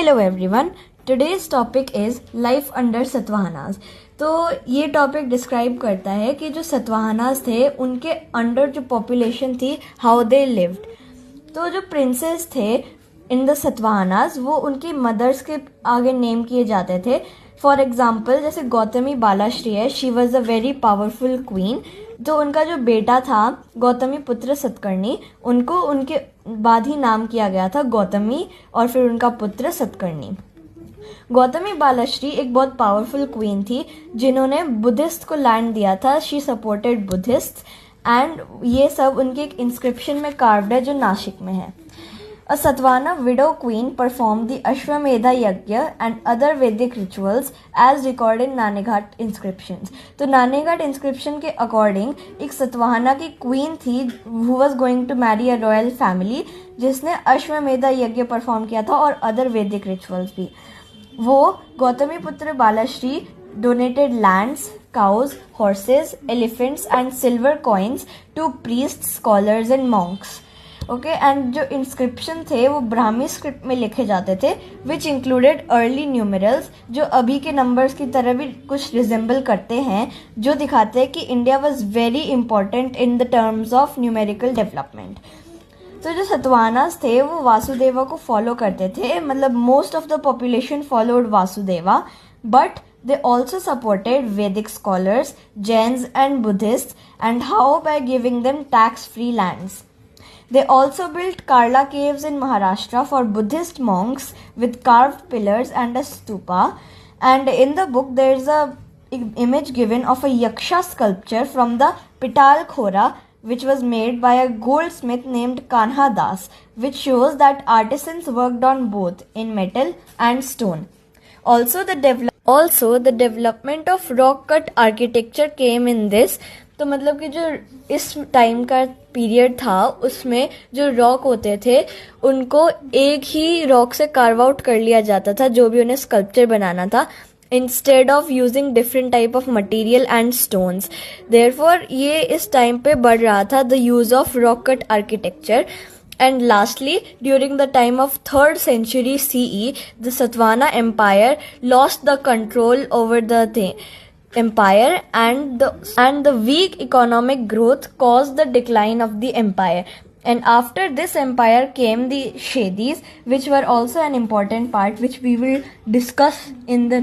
Hello everyone, today's topic is life under Satavahanas. तो ये topic describe करता है कि जो सतवाहनास थे उनके अंडर जो पॉपुलेशन थी, हाउ दे लिव्ड। तो जो प्रिंसेस थे इन द सतवाहनास वो उनकी मदर्स के आगे नेम किए जाते थे। फॉर एग्जाम्पल जैसे गौतमी बालाश्री है, she was a very powerful queen. तो उनका जो बेटा था गौतमी पुत्र सतकर्णी, उनको उनके बाद ही नाम किया गया था गौतमी और फिर उनका पुत्र सतकर्णी। गौतमी बालाश्री एक बहुत पावरफुल क्वीन थी जिन्होंने बुद्धिस्ट को लैंड दिया था। शी सपोर्टेड बुद्धिस्ट एंड ये सब उनके एक इंस्क्रिप्शन में कार्व्ड है जो नासिक में है। A Satvana widow queen performed the Ashwamedha Yajna and other Vedic rituals as recorded in Naneghat inscriptions. तो नानेघाट inscription के according एक सतवाहना की queen थी who was going to marry a royal family, जिसने अश्वमेधा यज्ञ परफॉर्म किया था और other Vedic rituals भी। वो गौतमी पुत्र Balashri donated lands, cows, horses, elephants and silver coins to priests, scholars and monks. Okay and जो इंस्क्रिप्शन थे वो ब्राह्मी स्क्रिप्ट में लिखे जाते थे विच इंक्लूडेड अर्ली न्यूमरल्स, जो अभी के नंबर्स की तरह भी कुछ रिजेंबल करते हैं, जो दिखाते हैं कि India was very important in the terms of numerical development. तो जो सतवाहनास थे वो वासुदेवा को फॉलो करते थे, मतलब most of the population followed Vasudeva, but they also supported Vedic scholars, Jains and Buddhists, and how by giving them tax-free lands. They also built Karla caves in Maharashtra for Buddhist monks with carved pillars and a stupa. And in the book there is a image given of a yaksha sculpture from the Pital Khora, which was made by a goldsmith named Kanha Das, which shows that artisans worked on both in metal and stone. Also the development of rock cut architecture came in this. तो मतलब कि जो इस time का period था उसमें जो rock होते थे उनको एक ही रॉक से कार्व आउट कर लिया जाता था जो भी उन्हें स्कल्पचर बनाना था, instead of using different type of material and stones. Therefore ये इस टाइम पे बढ़ रहा था the use of rock cut architecture. And lastly, during the time of 3rd century CE, the Satvana Empire lost the control over the empire, and the weak economic growth caused the decline of the empire. And after this empire came the Shedis, which were also an important part, which we will discuss in the